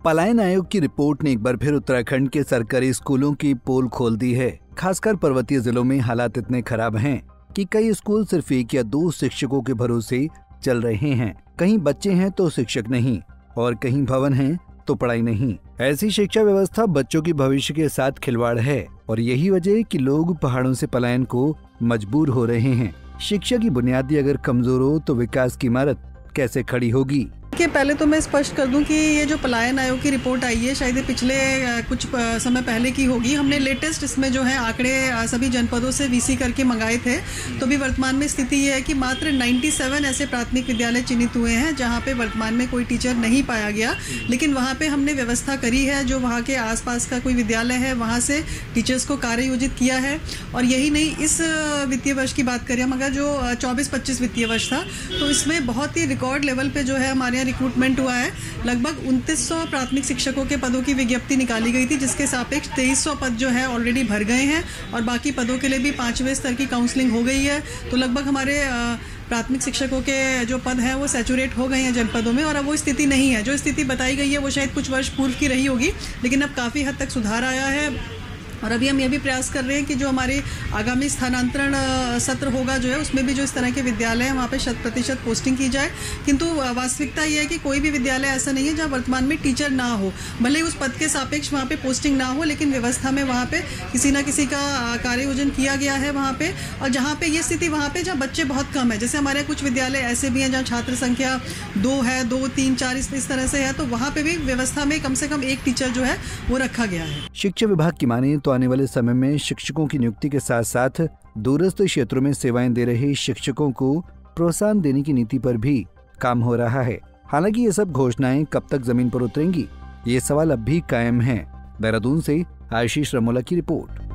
पलायन आयोग की रिपोर्ट ने एक बार फिर उत्तराखंड के सरकारी स्कूलों की पोल खोल दी है। खासकर पर्वतीय जिलों में हालात इतने खराब हैं कि कई स्कूल सिर्फ 1 या 2 शिक्षकों के भरोसे चल रहे हैं। कहीं बच्चे हैं तो शिक्षक नहीं और कहीं भवन हैं तो पढ़ाई नहीं। ऐसी शिक्षा व्यवस्था बच्चों के भविष्य के साथ खिलवाड़ है और यही वजह है कि लोग पहाड़ों से पलायन को मजबूर हो रहे हैं। शिक्षा की बुनियादी अगर कमजोर हो तो विकास की इमारत कैसे खड़ी होगी? कि पहले तो मैं स्पष्ट कर दूं कि ये जो पलायन आयोग की रिपोर्ट आई है शायद पिछले कुछ समय पहले की होगी। हमने लेटेस्ट इसमें जो है आंकड़े सभी जनपदों से वीसी करके मंगाए थे। तो भी वर्तमान में स्थिति ये है कि मात्र 97 ऐसे प्राथमिक विद्यालय चिन्हित हुए हैं जहां पे वर्तमान में कोई टीचर नहीं पाया गया, लेकिन वहां पे हमने व्यवस्था करी है। जो वहां के आसपास का कोई विद्यालय है वहां से टीचर्स को कार्य किया है। और यही नहीं, इस वित्तीय वर्ष की बात करें हम अगर जो 24-25 वित्तीय वर्ष था तो इसमें बहुत ही रिकॉर्ड लेवल पे जो है हमारे रिक्रूटमेंट हुआ है। लगभग 2900 प्राथमिक शिक्षकों के पदों की विज्ञप्ति निकाली गई थी, जिसके सापेक्ष 2300 पद जो है ऑलरेडी भर गए हैं और बाकी पदों के लिए भी 5वें स्तर की काउंसलिंग हो गई है। तो लगभग हमारे प्राथमिक शिक्षकों के जो पद हैं वो सैचुरेट हो गए हैं जनपदों में। और अब वो स्थिति नहीं है, जो स्थिति बताई गई है वो शायद कुछ वर्ष पूर्व की रही होगी, लेकिन अब काफ़ी हद तक सुधार आया है। और अभी हम ये भी प्रयास कर रहे हैं कि जो हमारे आगामी स्थानांतरण सत्र होगा जो है उसमें भी जो इस तरह के विद्यालय हैं वहाँ पे 100% पोस्टिंग की जाए। किंतु वास्तविकता ये है कि कोई भी विद्यालय ऐसा नहीं है जहाँ वर्तमान में टीचर ना हो, भले ही उस पद के सापेक्ष वहाँ पे पोस्टिंग ना हो, लेकिन व्यवस्था में वहाँ पे किसी न किसी का कार्योजन किया गया है वहाँ पे। और जहाँ पे ये स्थिति वहाँ पे जहाँ बच्चे बहुत कम है, जैसे हमारे कुछ विद्यालय ऐसे भी हैं जहाँ छात्र संख्या 2 है, 2, 3, 4 इस तरह से है, तो वहाँ पे भी व्यवस्था में कम से कम एक टीचर जो है वो रखा गया है। शिक्षा विभाग की माने तो आने वाले समय में शिक्षकों की नियुक्ति के साथ साथ दूरस्थ क्षेत्रों में सेवाएं दे रहे शिक्षकों को प्रोत्साहन देने की नीति पर भी काम हो रहा है। हालांकि ये सब घोषणाएं कब तक जमीन पर उतरेंगी, ये सवाल अब भी कायम है। देहरादून से आशीष रमोला की रिपोर्ट।